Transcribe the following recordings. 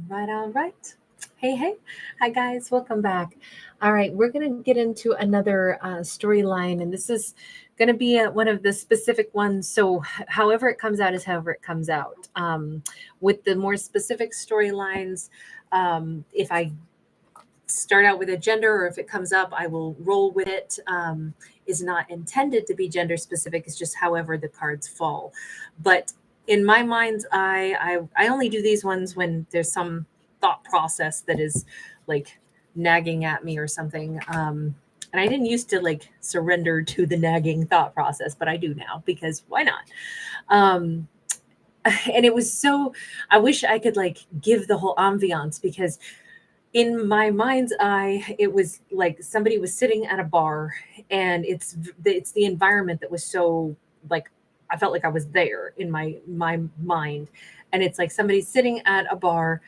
All right. Hey. Hi, guys. Welcome back. All right. We're going to get into another storyline, and this is going to be one of the specific ones. So, however it comes out is however it comes out. With the more specific storylines, if I start out with a gender or if it comes up, I will roll with it. Is not intended to be gender specific. It's just however the cards fall. But in my mind's eye, I only do these ones when there's some thought process that is like nagging at me or something. And I didn't used to like surrender to the nagging thought process, but I do now because why not? Um, and it was so, I wish I could like give the whole ambiance because in my mind's eye it was like somebody was sitting at a bar, and it's the environment that was so like I felt like I was there in my mind. And it's like somebody's sitting at a bar,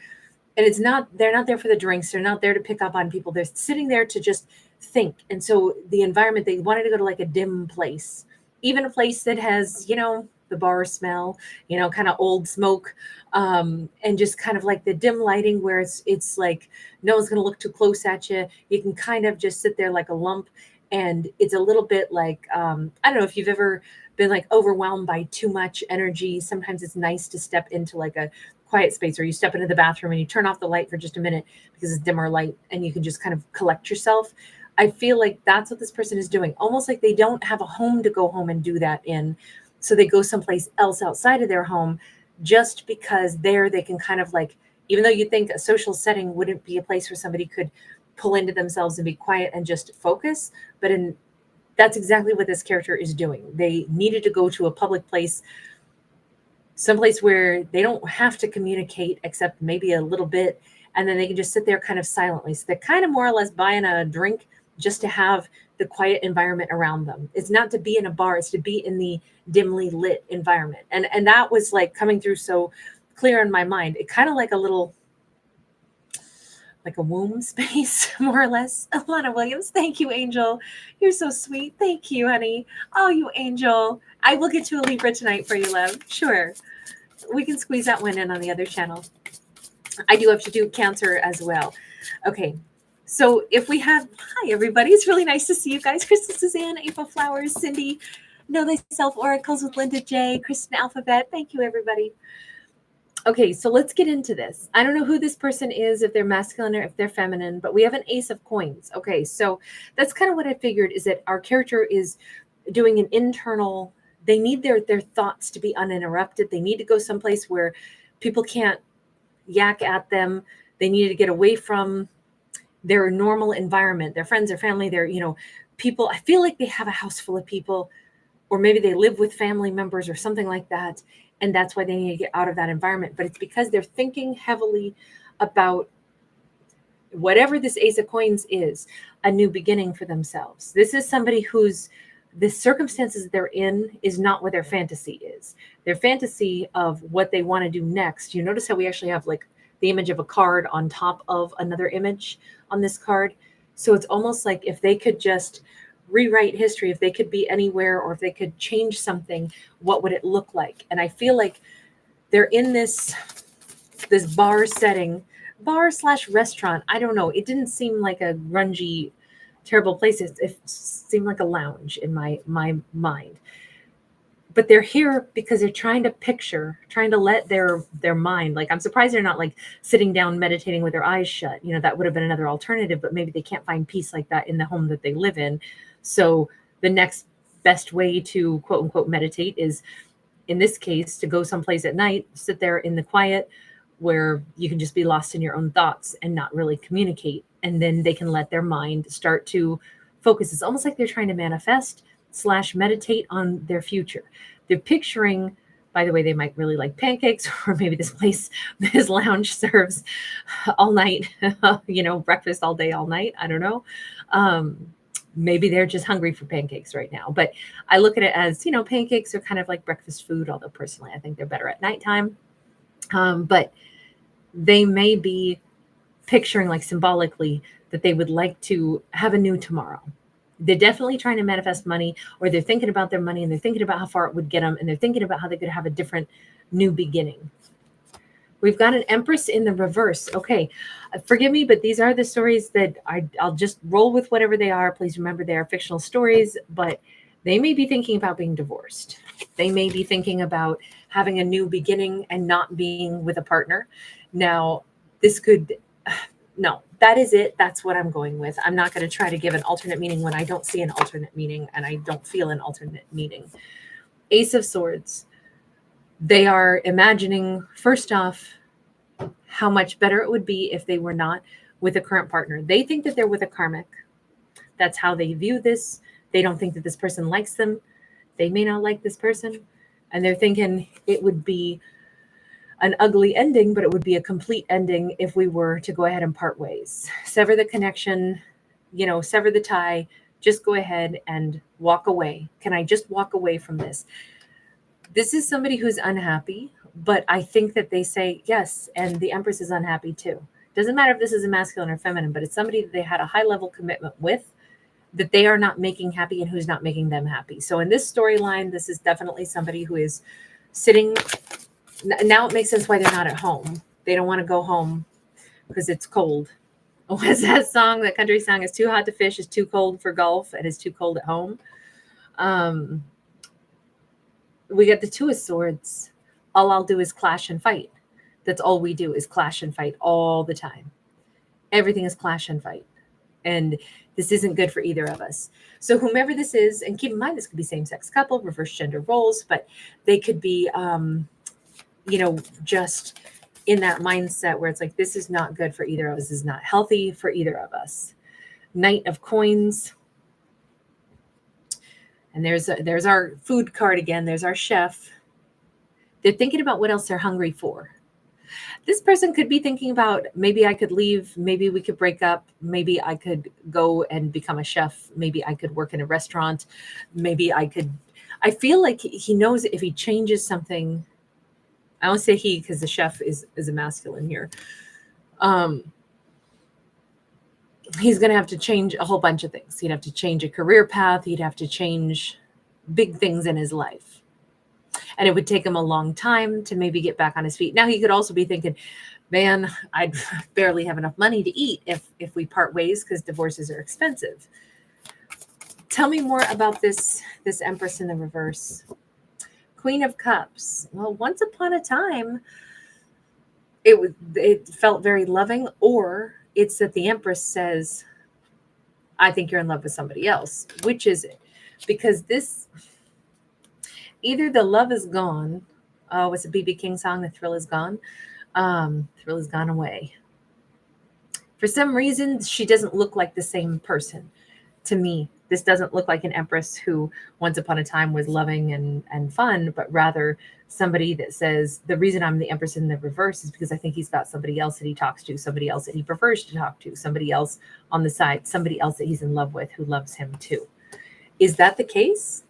and they're not there for the drinks, they're not there to pick up on people, they're sitting there to just think. And so the environment, they wanted to go to like a dim place, even a place that has the bar smell, kind of old smoke, and just kind of like the dim lighting where it's like no one's going to look too close at you, you can kind of just sit there like a lump. And it's a little bit like I don't know if you've ever been like overwhelmed by too much energy. Sometimes it's nice to step into like a quiet space, or you step into the bathroom and you turn off the light for just a minute because it's dimmer light and you can just kind of collect yourself. I feel like that's what this person is doing, almost like they don't have a home to go home and do that in. So they go someplace else outside of their home just because there they can kind of like, even though you think a social setting wouldn't be a place where somebody could pull into themselves and be quiet and just focus, but in that's exactly what this character is doing. They needed to go to a public place, someplace where they don't have to communicate except maybe a little bit, and then they can just sit there kind of silently. So they're kind of more or less buying a drink just to have the quiet environment around them. It's not to be in a bar, it's to be in the dimly lit environment. And that was like coming through so clear in my mind. It kind of like a little like a womb space, more or less. Alana Williams, thank you, Angel. You're so sweet. Thank you, honey. Oh, you angel. I will get you a Libra tonight for you, love. Sure. We can squeeze that one in on the other channel. I do have to do Cancer as well. Okay. So if we have, hi, everybody. It's really nice to see you guys. Kristen, Suzanne, April Flowers, Cindy, Know Thyself Oracles with Linda J, Kristen Alphabet. Thank you, everybody. Okay, so let's get into this. I don't know who this person is, if they're masculine or if they're feminine, but we have an Ace of Coins. Okay, so that's kind of what I figured, is that our character is doing an internal, they need their thoughts to be uninterrupted. They need to go someplace where people can't yak at them. They need to get away from their normal environment, their friends, their family, their, people. I feel like they have a house full of people, or maybe they live with family members or something like that. And that's why they need to get out of that environment. But it's because they're thinking heavily about whatever this Ace of Coins is, a new beginning for themselves. This is somebody who's, the circumstances they're in is not what their fantasy is. Their fantasy of what they want to do next. You notice how we actually have like the image of a card on top of another image on this card. So it's almost like if they could just rewrite history, if they could be anywhere, or if they could change something, what would it look like? And I feel like they're in this bar setting, bar slash restaurant. I don't know. It didn't seem like a grungy, terrible place. It seemed like a lounge in my mind. But they're here because they're trying to let their mind, like, I'm surprised they're not like sitting down meditating with their eyes shut. That would have been another alternative, but maybe they can't find peace like that in the home that they live in. So the next best way to quote unquote meditate is, in this case, to go someplace at night, sit there in the quiet where you can just be lost in your own thoughts and not really communicate. And then they can let their mind start to focus. It's almost like they're trying to manifest / meditate on their future. They're picturing, by the way, they might really like pancakes, or maybe this lounge serves all night, breakfast all day, all night. I don't know. Maybe they're just hungry for pancakes right now. But I look at it as, pancakes are kind of like breakfast food, although personally I think they're better at nighttime. But they may be picturing, like, symbolically, that they would like to have a new tomorrow. They're definitely trying to manifest money, or they're thinking about their money and they're thinking about how far it would get them, and they're thinking about how they could have a different new beginning. We've got an Empress in the reverse. Okay, forgive me, but these are the stories that I'll just roll with whatever they are. Please remember they are fictional stories, but they may be thinking about being divorced. They may be thinking about having a new beginning and not being with a partner. Now, this could, no, that is it. That's what I'm going with. I'm not going to try to give an alternate meaning when I don't see an alternate meaning and I don't feel an alternate meaning. Ace of Swords. They are imagining, first off, how much better it would be if they were not with a current partner. They think that they're with a karmic. That's how they view this. They don't think that this person likes them. They may not like this person. And they're thinking it would be an ugly ending, but it would be a complete ending if we were to go ahead and part ways. Sever the connection, sever the tie, just go ahead and walk away. Can I just walk away from this? This is somebody who's unhappy, but I think that they say yes, and the Empress is unhappy too. Doesn't matter if this is a masculine or feminine, but it's somebody that they had a high level commitment with that they are not making happy and who's not making them happy. So in this storyline, this is definitely somebody who is sitting. Now it makes sense why they're not at home. They don't want to go home because it's cold. What's that song? That country song? It's too hot to fish, it's too cold for golf, and it's too cold at home. We get the Two of Swords. All I'll do is clash and fight. That's all we do is clash and fight all the time. Everything is clash and fight. And this isn't good for either of us. So whomever this is, and keep in mind, this could be same-sex couple, reverse gender roles, but they could be, just in that mindset where it's like, this is not good for either of us. This is not healthy for either of us. Knight of Coins. And there's our food card again. There's our chef. They're thinking about what else they're hungry for. This person could be thinking about, maybe I could leave, maybe we could break up, maybe I could go and become a chef, maybe I could work in a restaurant, maybe I feel like he knows if he changes something. I won't say he because the chef is a masculine here. He's going to have to change a whole bunch of things. He'd have to change a career path. He'd have to change big things in his life. And it would take him a long time to maybe get back on his feet. Now he could also be thinking, man, I'd barely have enough money to eat if we part ways because divorces are expensive. Tell me more about this Empress in the reverse. Queen of Cups. Well, once upon a time, it felt very loving, or it's that the Empress says, I think you're in love with somebody else. Which is it? Because either the love is gone. What's the BB King song? The thrill is gone. Thrill has gone away. For some reason, she doesn't look like the same person to me. This doesn't look like an Empress who once upon a time was loving and fun, but rather somebody that says, the reason I'm the Empress in the reverse is because I think he's got somebody else that he talks to, somebody else that he prefers to talk to, somebody else on the side, somebody else that he's in love with who loves him too. Is that the case?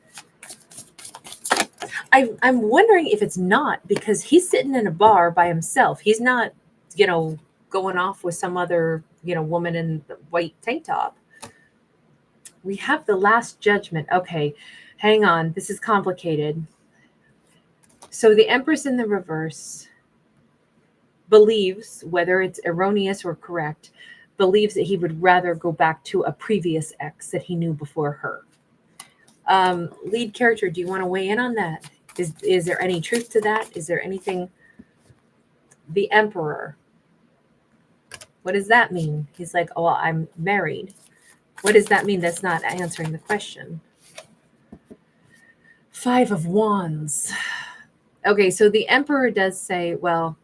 I'm wondering if it's not, because he's sitting in a bar by himself. He's not, going off with some other, woman in the white tank top. We have the Last Judgment. Okay, hang on. This is complicated. So the Empress in the reverse believes, whether it's erroneous or correct, believes that he would rather go back to a previous ex that he knew before her. Lead character, do you want to weigh in on that? Is there any truth to that? Is there anything? The Emperor. What does that mean? He's like, oh, well, I'm married. What does that mean? That's not answering the question. Five of Wands. Okay, so the Emperor does say, well,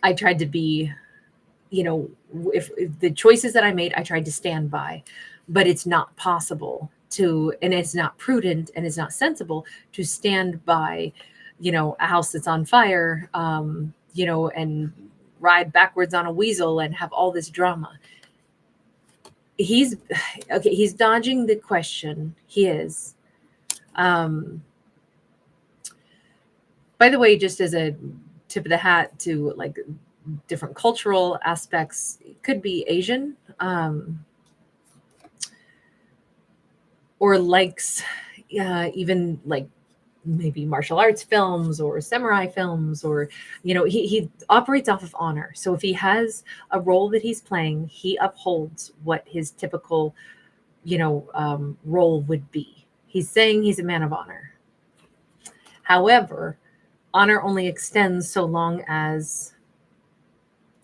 I tried to be, if the choices that I made, I tried to stand by, but it's not possible to, and it's not prudent and it's not sensible to stand by, a house that's on fire, and ride backwards on a weasel and have all this drama. He's dodging the question. He is. By the way, just as a tip of the hat to like different cultural aspects, it could be Asian, or likes, even like maybe martial arts films or samurai films, or he operates off of honor. So if he has a role that he's playing, he upholds what his typical role would be. He's saying he's a man of honor. However, honor only extends so long as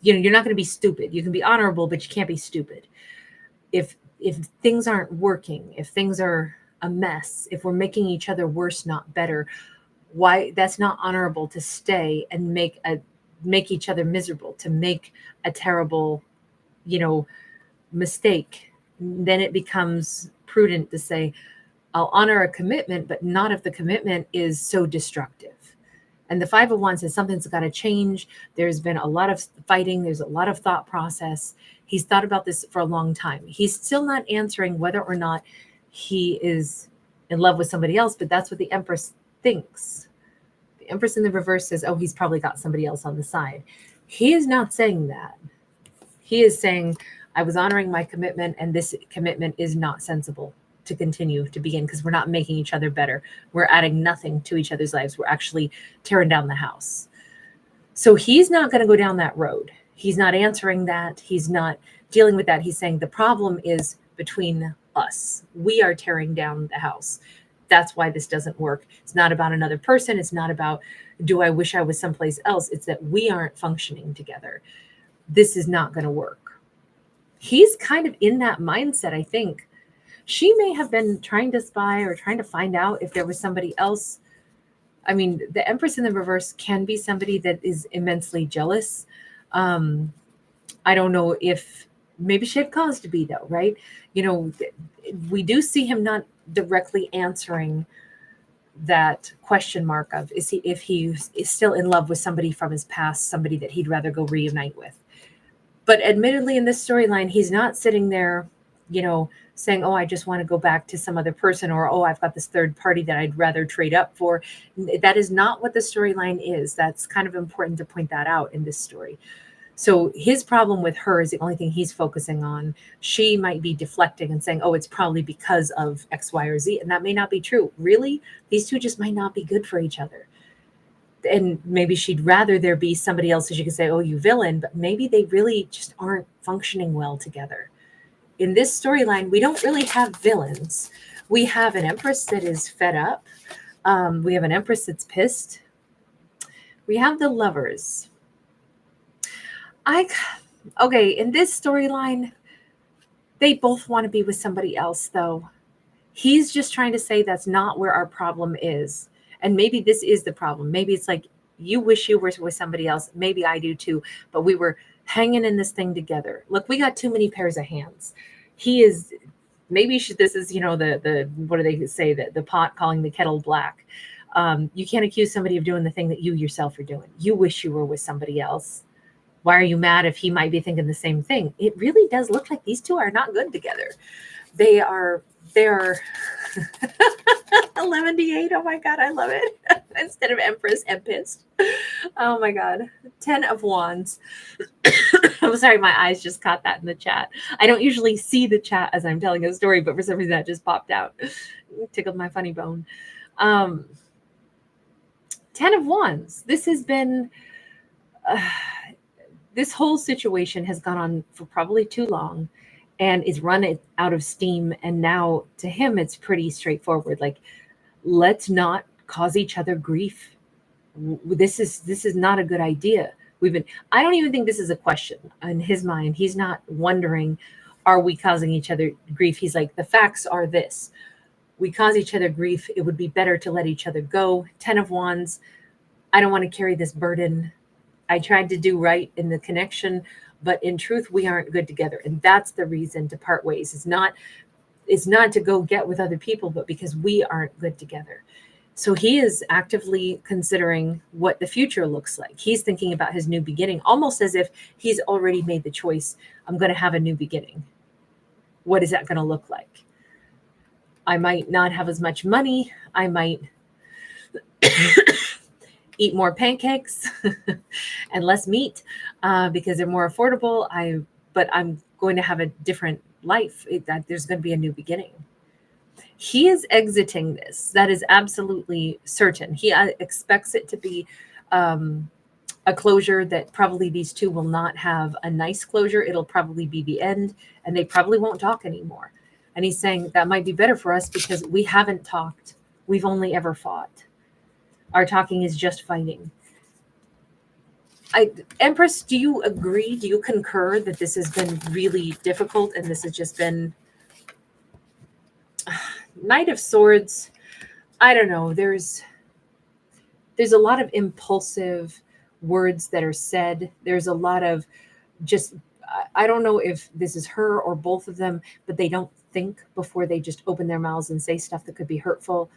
you're not going to be stupid. You can be honorable, but you can't be stupid. If things aren't working, if things are a mess, if we're making each other worse, not better, why? That's not honorable to stay and make each other miserable, to make a terrible mistake. Then it becomes prudent to say, I'll honor a commitment, but not if the commitment is so destructive. And the Five of Wands says something's got to change. There's been a lot of fighting. There's a lot of thought process. He's thought about this for a long time. He's still not answering whether or not he is in love with somebody else, but that's what the Empress thinks. The Empress in the reverse says, oh, he's probably got somebody else on the side. He is not saying that. He is saying, I was honoring my commitment, and this commitment is not sensible to continue to begin, because we're not making each other better. We're adding nothing to each other's lives. We're actually tearing down the house. So he's not going to go down that road. He's not answering that. He's not dealing with that. He's saying the problem is between us. We are tearing down the house. That's why this doesn't work. It's not about another person. It's not about, do I wish I was someplace else? It's that we aren't functioning together. This is not going to work. He's kind of in that mindset, I think. She may have been trying to spy or trying to find out if there was somebody else. I mean, the Empress in the reverse can be somebody that is immensely jealous. I don't know if maybe she had cause to be, though, right? We do see him not directly answering that question mark of if he is still in love with somebody from his past, somebody that he'd rather go reunite with. But admittedly, in this storyline, he's not sitting there, saying, oh, I just want to go back to some other person, or, oh, I've got this third party that I'd rather trade up for. That is not what the storyline is. That's kind of important to point that out in this story. So his problem with her is the only thing he's focusing on. She might be deflecting and saying, oh, it's probably because of X, Y, or Z. And that may not be true. Really, these two just might not be good for each other. And maybe she'd rather there be somebody else, as you could say, oh, you villain, but maybe they really just aren't functioning well together. In this storyline, we don't really have villains. We have an Empress that is fed up. We have an Empress that's pissed. We have the Lovers. In this storyline, they both want to be with somebody else, though. He's just trying to say that's not where our problem is. And maybe this is the problem. Maybe it's like, you wish you were with somebody else. Maybe I do too. But we were hanging in this thing together. Look, we got too many pairs of hands. He is, this is, the what do they say, the pot calling the kettle black. You can't accuse somebody of doing the thing that you yourself are doing. You wish you were with somebody else. Why are you mad if he might be thinking the same thing? It really does look like these two are not good together. They're 11-8. Oh my God, I love it. Instead of Empress, Empist. Oh my God. 10 of Wands. I'm sorry, my eyes just caught that in the chat. I don't usually see the chat as I'm telling a story, but for some reason that just popped out. Tickled my funny bone. 10 of Wands. This has been... this whole situation has gone on for probably too long and is run out of steam. And now to him, it's pretty straightforward. Like, let's not cause each other grief. This is not a good idea. I don't even think this is a question in his mind. He's not wondering, are we causing each other grief? He's like, the facts are this. We cause each other grief. It would be better to let each other go. 10 of Wands. I don't want to carry this burden. I tried to do right in the connection, but in truth, we aren't good together. And that's the reason to part ways. It's not to go get with other people, but because we aren't good together. So he is actively considering what the future looks like. He's thinking about his new beginning, almost as if he's already made the choice. I'm going to have a new beginning. What is that going to look like? I might not have as much money. I might eat more pancakes and less meat because they're more affordable. But I'm going to have a different life. There's going to be a new beginning. He is exiting this. That is absolutely certain. He expects it to be a closure that probably these two will not have a nice closure. It'll probably be the end, and they probably won't talk anymore. And he's saying that might be better for us because we haven't talked. We've only ever fought. Our talking is just fighting. Empress, do you agree? Do you concur that this has been really difficult and this has just been Knight of Swords? I don't know. There's a lot of impulsive words that are said. There's a lot of just, I don't know if this is her or both of them, but they don't think before they just open their mouths and say stuff that could be hurtful.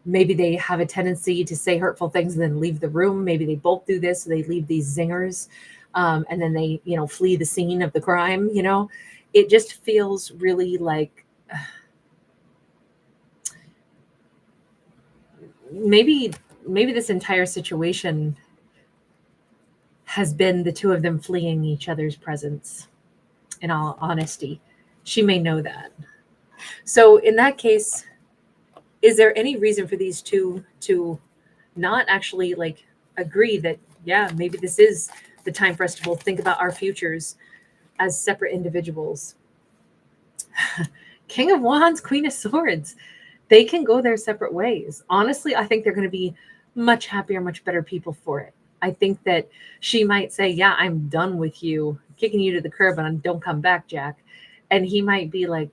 Maybe they have a tendency to say hurtful things and then leave the room. Maybe they both do this. So they leave these zingers and then they, flee the scene of the crime. It just feels really like maybe this entire situation has been the two of them fleeing each other's presence. In all honesty, she may know that. So in that case, is there any reason for these two to not actually agree that, yeah, maybe this is the time for us to both think about our futures as separate individuals? King of Wands, Queen of Swords. They can go their separate ways. Honestly, I think they're going to be much happier, much better people for it. I think that she might say, yeah, I'm done with you, kicking you to the curb, and don't come back, Jack. And he might be like,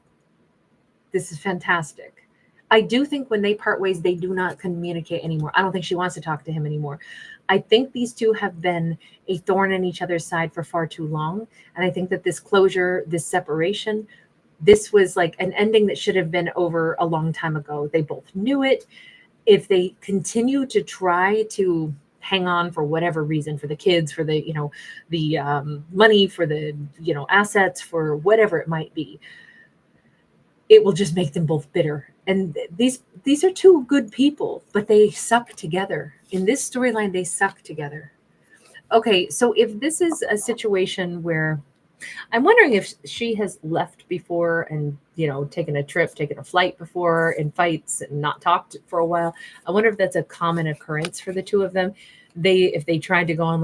this is fantastic. I do think when they part ways, they do not communicate anymore. I don't think she wants to talk to him anymore. I think these two have been a thorn in each other's side for far too long. And I think that this closure, this separation, this was like an ending that should have been over a long time ago. They both knew it. If they continue to try to hang on for whatever reason, for the kids, for the, the money, for the, assets, for whatever it might be, it will just make them both bitter. And these are two good people, but they suck together. In this storyline, they suck together. Okay, so if this is a situation where I'm wondering if she has left before and, taken a trip, taken a flight before in fights and not talked for a while. I wonder if that's a common occurrence for the two of them. If they tried to go on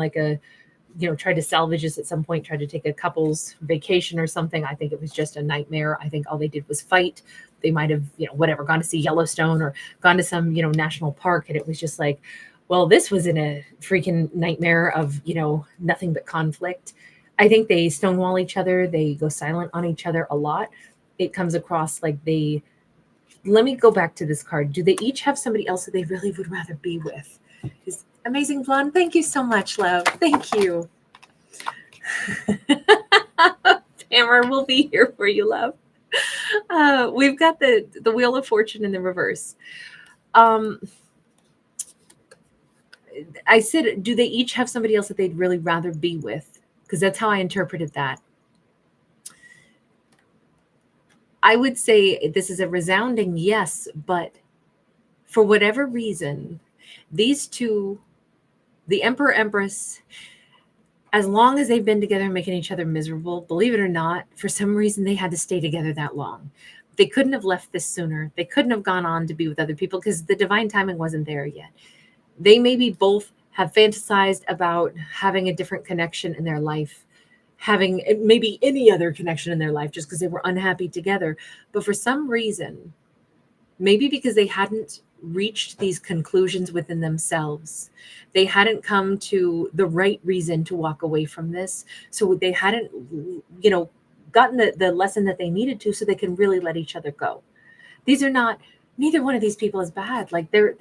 tried to salvage this at some point, tried to take a couple's vacation or something. I think it was just a nightmare. I think all they did was fight. They might have, gone to see Yellowstone or gone to some, national park. And it was just like, well, this was in a freaking nightmare of, nothing but conflict. I think they stonewall each other. They go silent on each other a lot. It comes across like let me go back to this card. Do they each have somebody else that they really would rather be with? Is Amazing Blonde, thank you so much, love. Thank you. Tamara will be here for you, love. We've got the Wheel of Fortune in the reverse. I said, do they each have somebody else that they'd really rather be with? Because that's how I interpreted that. I would say this is a resounding yes, but for whatever reason, these two, the Emperor, Empress, as long as they've been together making each other miserable, believe it or not, for some reason they had to stay together that long. They couldn't have left this sooner. They couldn't have gone on to be with other people because the divine timing wasn't there yet. They maybe both have fantasized about having a different connection in their life, having maybe any other connection in their life just because they were unhappy together. But for some reason, maybe because they hadn't reached these conclusions within themselves, they hadn't come to the right reason to walk away from this. So they hadn't, gotten the lesson that they needed to, so they can really let each other go. Neither one of these people is bad. Like they're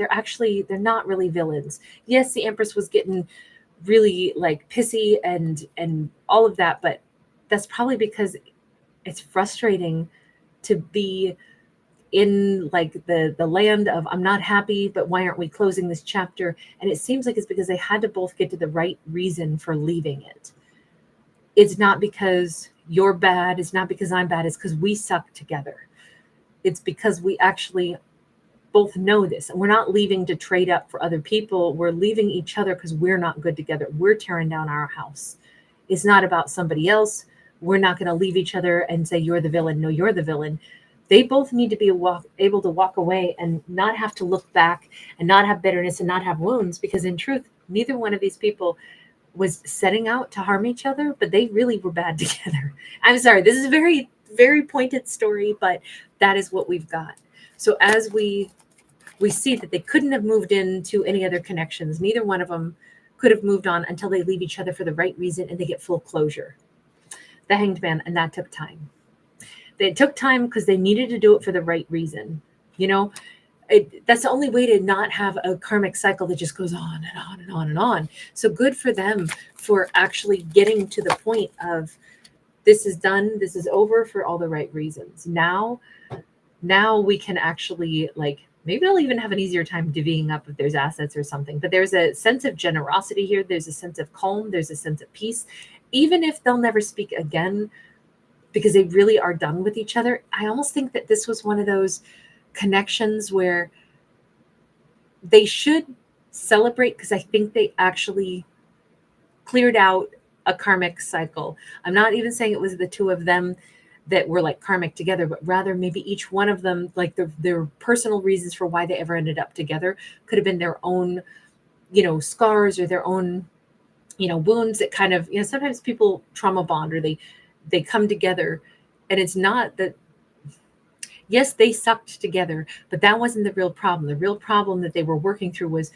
not really villains. Yes, the Empress was getting really pissy and all of that, but that's probably because it's frustrating to be in the land of I'm not happy, but why aren't we closing this chapter? And it seems like it's because they had to both get to the right reason for leaving it. It's not because you're bad. It's not because I'm bad. It's because we suck together. It's because we actually both know this, and we're not leaving to trade up for other people. We're leaving each other because we're not good together. We're tearing down our house. It's not about somebody else. We're not going to leave each other and say, you're the villain. No, you're the villain. They both need to be able to walk away and not have to look back and not have bitterness and not have wounds, because in truth, neither one of these people was setting out to harm each other, but they really were bad together. I'm sorry, this is a very, very pointed story, but that is what we've got. So as we see that they couldn't have moved into any other connections, neither one of them could have moved on until they leave each other for the right reason and they get full closure. The Hanged Man, and that took time. It took time because they needed to do it for the right reason. You know, that's the only way to not have a karmic cycle that just goes on and on and on and on. So good for them for actually getting to the point of, this is done, this is over for all the right reasons. Now we can actually, like, maybe they'll even have an easier time divvying up if there's assets or something. But there's a sense of generosity here. There's a sense of calm. There's a sense of peace. Even if they'll never speak again because they really are done with each other, I almost think that this was one of those connections where they should celebrate, because I think they actually cleared out a karmic cycle. I'm not even saying it was the two of them that were like karmic together, but rather maybe each one of them, like their personal reasons for why they ever ended up together could have been their own, scars or their own, wounds that kind of, sometimes people trauma bond, or they come together, and it's not that, yes, they sucked together, but that wasn't the real problem. The real problem that they were working through was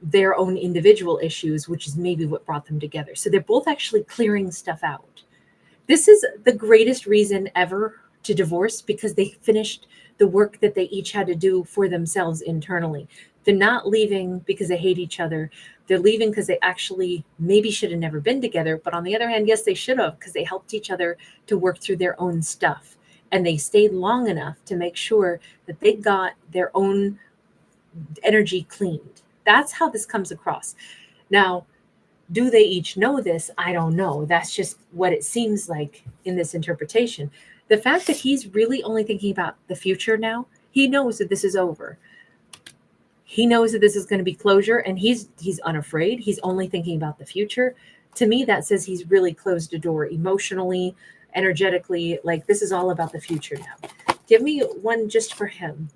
their own individual issues, which is maybe what brought them together. So they're both actually clearing stuff out. This is the greatest reason ever to divorce, because they finished the work that they each had to do for themselves internally. They're not leaving because they hate each other. They're leaving because they actually maybe should have never been together. But on the other hand, yes, they should have, because they helped each other to work through their own stuff. And they stayed long enough to make sure that they got their own energy cleaned. That's how this comes across. Now, do they each know this? I don't know. That's just what it seems like in this interpretation. The fact that he's really only thinking about the future now, he knows that this is over. He knows that this is going to be closure, and he's unafraid. He's only thinking about the future. To me, that says he's really closed a door emotionally, energetically. Like, this is all about the future now. Give me one just for him.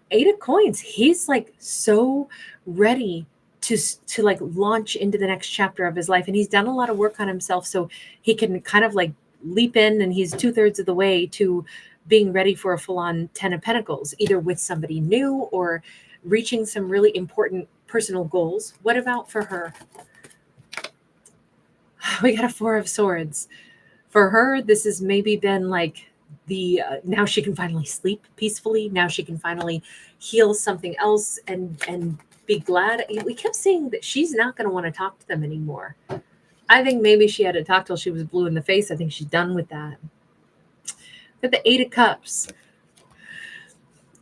8 of Coins. He's like so ready to like launch into the next chapter of his life. And he's done a lot of work on himself, so he can kind of like leap in, and he's 2/3 of the way to being ready for a full-on 10 of Pentacles, either with somebody new or reaching some really important personal goals. What about for her? We got a 4 of Swords. For her, this has maybe been like the now she can finally sleep peacefully. Now she can finally heal something else and be glad. We kept saying that she's not going to want to talk to them anymore. I think maybe she had to talk till she was blue in the face. I think she's done with that. But the 8 of Cups.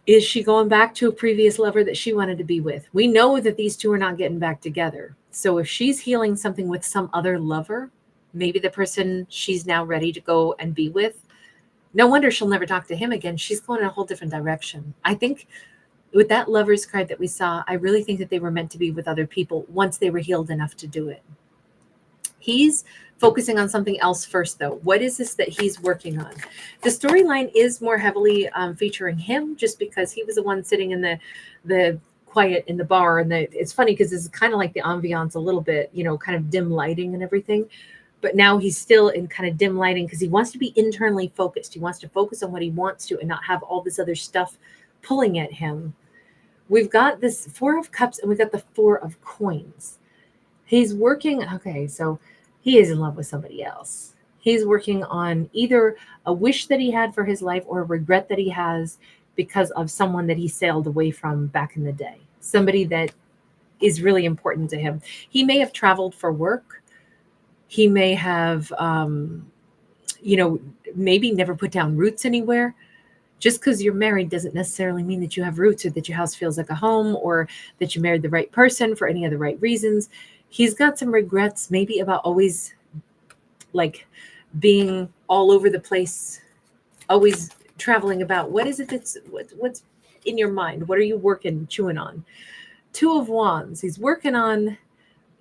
Is she going back to a previous lover that she wanted to be with? We know that these two are not getting back together. So if she's healing something with some other lover, maybe the person she's now ready to go and be with, no wonder she'll never talk to him again. She's going in a whole different direction. I think with that Lover's card that we saw, I really think that they were meant to be with other people once they were healed enough to do it. He's focusing on something else first, though. What is this that he's working on? The storyline is more heavily featuring him, just because he was the one sitting in the quiet in the bar. And it's funny because it's kind of like the ambiance a little bit, kind of dim lighting and everything. But now he's still in kind of dim lighting because he wants to be internally focused. He wants to focus on what he wants to and not have all this other stuff pulling at him. We've got this 4 of Cups and we've got the 4 of Coins. He's working. Okay, so he is in love with somebody else. He's working on either a wish that he had for his life or a regret that he has because of someone that he sailed away from back in the day. Somebody that is really important to him. He may have traveled for work. He may have, maybe never put down roots anywhere. Just because you're married doesn't necessarily mean that you have roots or that your house feels like a home or that you married the right person for any of the right reasons. He's got some regrets maybe about always like being all over the place, always traveling about. What is it what's in your mind? What are you chewing on? 2 of Wands. He's working on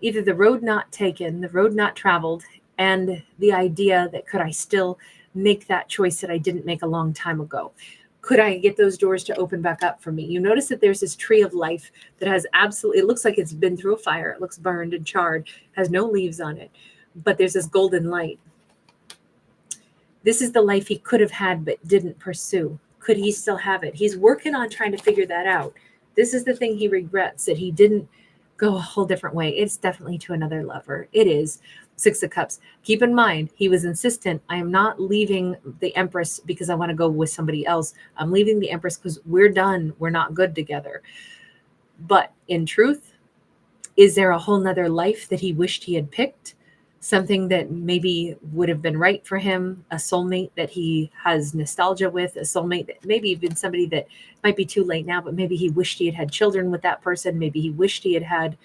either the road not taken, the road not traveled, and the idea that could I still make that choice that I didn't make a long time ago? Could I get those doors to open back up for me? You notice that there's this tree of life that has absolutely, it looks like it's been through a fire. It looks burned and charred, has no leaves on it, but there's this golden light. This is the life he could have had but didn't pursue. Could he still have it? He's working on trying to figure that out. This is the thing he regrets, that he didn't go a whole different way. It's definitely to another lover. It is. Six of Cups. Keep in mind, he was insistent. I am not leaving the Empress because I want to go with somebody else. I'm leaving the Empress because we're done. We're not good together. But in truth, is there a whole nother life that he wished he had picked? Something that maybe would have been right for him, a soulmate that he has nostalgia with, a soulmate that maybe even somebody that might be too late now, but maybe he wished he had had children with that person. Maybe he wished he had had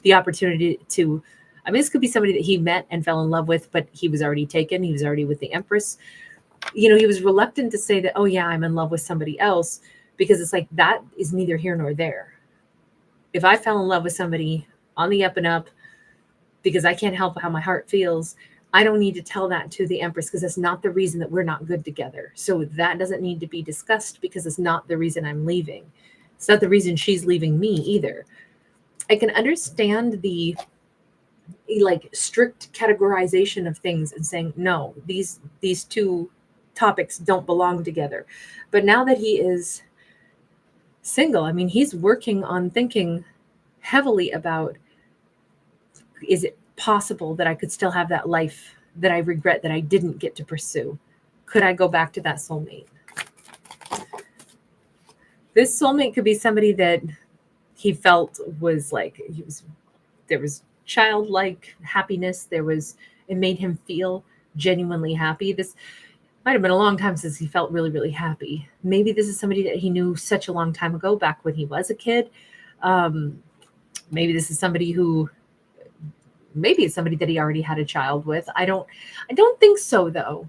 the opportunity to, I mean, this could be somebody that he met and fell in love with, but he was already taken. He was already with the Empress. You know, he was reluctant to say that, oh yeah, I'm in love with somebody else, because it's like, that is neither here nor there. If I fell in love with somebody on the up and up, because I can't help how my heart feels, I don't need to tell that to the Empress, because that's not the reason that we're not good together. So that doesn't need to be discussed, because it's not the reason I'm leaving. It's not the reason she's leaving me either. I can understand the like strict categorization of things and saying, no, these two topics don't belong together. But now that he is single, I mean, he's working on thinking heavily about, is it possible that I could still have that life that I regret that I didn't get to pursue? Could I go back to that soulmate? This soulmate could be somebody that he felt was like, there was childlike happiness. It made him feel genuinely happy. This might have been a long time since he felt really, really happy. Maybe this is somebody that he knew such a long time ago, back when he was a kid. Maybe this is somebody who, maybe it's somebody that he already had a child with. I don't think so, though.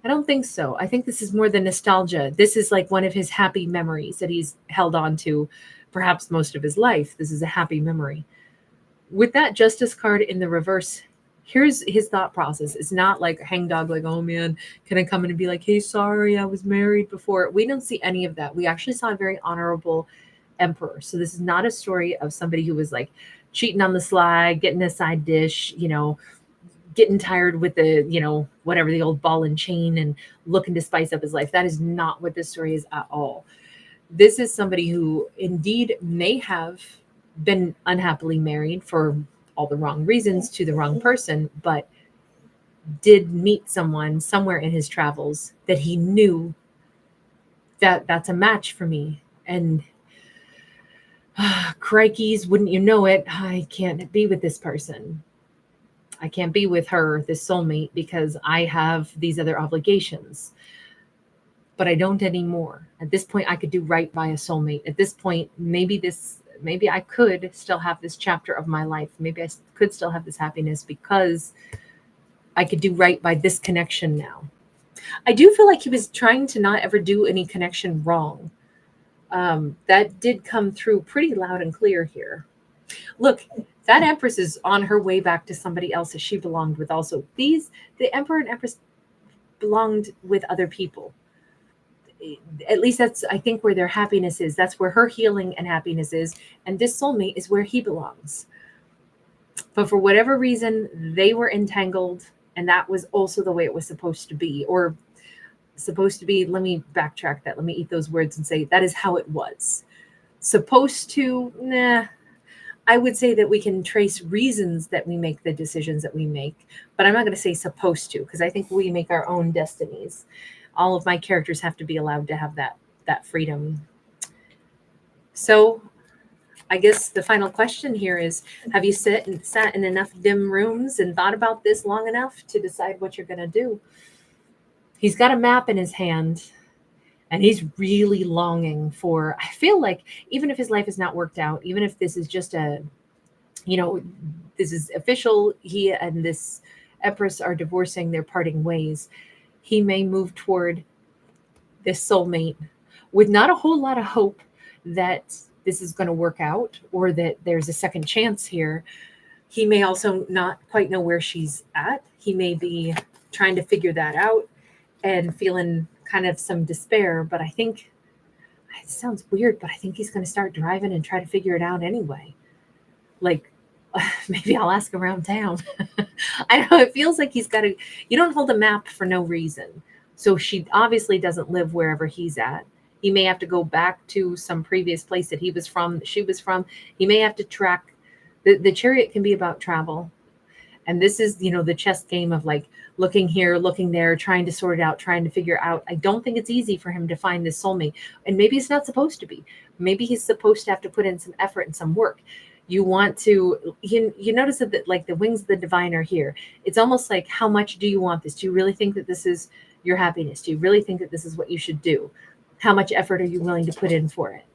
I don't think so. I think this is more than nostalgia. This is like one of his happy memories that he's held on to perhaps most of his life. This is a happy memory. With that Justice card in the reverse, here's his thought process. It's not like a hangdog, like, oh man, can I come in and be like, hey, sorry, I was married before. We don't see any of that. We actually saw a very honorable emperor. So this is not a story of somebody who was like cheating on the sly, getting a side dish, getting tired with the, whatever, the old ball and chain, and looking to spice up his life. That is not what this story is at all. This is somebody who indeed may have been unhappily married for all the wrong reasons to the wrong person, but did meet someone somewhere in his travels that he knew that that's a match for me. And crikeys, wouldn't you know it, I can't be with this person. I can't be with her, this soulmate, because I have these other obligations. But I don't anymore. At this point, I could do right by a soulmate. At this point, maybe I could still have this chapter of my life. Maybe I could still have this happiness because I could do right by this connection now. I do feel like he was trying to not ever do any connection wrong. That did come through pretty loud and clear here. Look, that Empress is on her way back to somebody else that she belonged with also. The Emperor and Empress belonged with other people. At least that's, I think, where their happiness is. That's where her healing and happiness is. And this soulmate is where he belongs. But for whatever reason, they were entangled. And that was also the way it was supposed to be. Or supposed to be, let me backtrack that. Let me eat those words and say that is how it was. Supposed to, nah. I would say that we can trace reasons that we make the decisions that we make. But I'm not going to say supposed to, because I think we make our own destinies. All of my characters have to be allowed to have that freedom. So I guess the final question here is, have you sat in enough dim rooms and thought about this long enough to decide what you're going to do? He's got a map in his hand, and he's really longing for, I feel like, even if his life is not worked out, even if this is just this is official, he and this Empress are divorcing, they're parting ways, he may move toward this soulmate with not a whole lot of hope that this is going to work out or that there's a second chance here. He may also not quite know where she's at. He may be trying to figure that out. and feeling kind of some despair. But I think it sounds weird, but I think he's going to start driving and try to figure it out anyway. Like, maybe I'll ask around town. I don't know. It feels like he's got to, you don't hold a map for no reason. So she obviously doesn't live wherever he's at. He may have to go back to some previous place that he was from, that she was from. He may have to track. The chariot can be about travel. And this is, the chess game of like looking here, looking there, trying to sort it out, trying to figure out. I don't think it's easy for him to find this soulmate. And maybe it's not supposed to be. Maybe he's supposed to have to put in some effort and some work. You want to, you notice that like the wings of the divine are here. It's almost like, how much do you want this? Do you really think that this is your happiness? Do you really think that this is what you should do? How much effort are you willing to put in for it?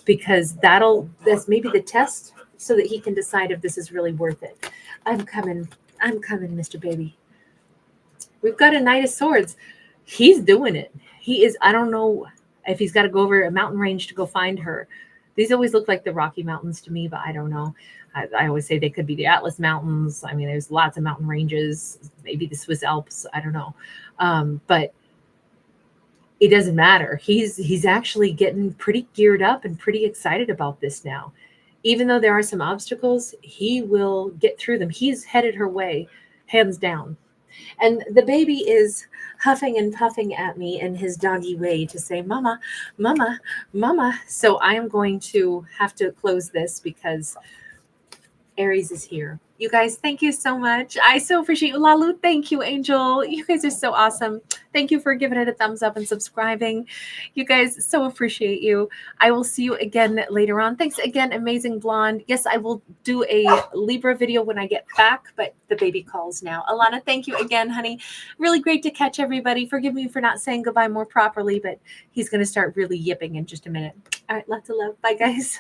Because that's maybe the test, so that he can decide if this is really worth it. I'm coming, Mr. Baby. We've got a Knight of Swords. He's doing it. He is, I don't know if he's got to go over a mountain range to go find her. These always look like the Rocky Mountains to me, but I don't know. I always say they could be the Atlas Mountains. I mean, there's lots of mountain ranges, maybe the Swiss Alps. I don't know. But it doesn't matter. He's actually getting pretty geared up and pretty excited about this now. Even though there are some obstacles, he will get through them. He's headed her way, hands down. And the baby is huffing and puffing at me in his doggy way to say, Mama, Mama, Mama. So I am going to have to close this because Aries is here. You guys, thank you so much. I so appreciate you. Lalu, thank you, Angel. You guys are so awesome. Thank you for giving it a thumbs up and subscribing. You guys, so appreciate you. I will see you again later on. Thanks again, Amazing Blonde. Yes, I will do a Libra video when I get back, but the baby calls now. Alana, thank you again, honey. Really great to catch everybody. Forgive me for not saying goodbye more properly, but he's going to start really yipping in just a minute. All right, lots of love. Bye, guys.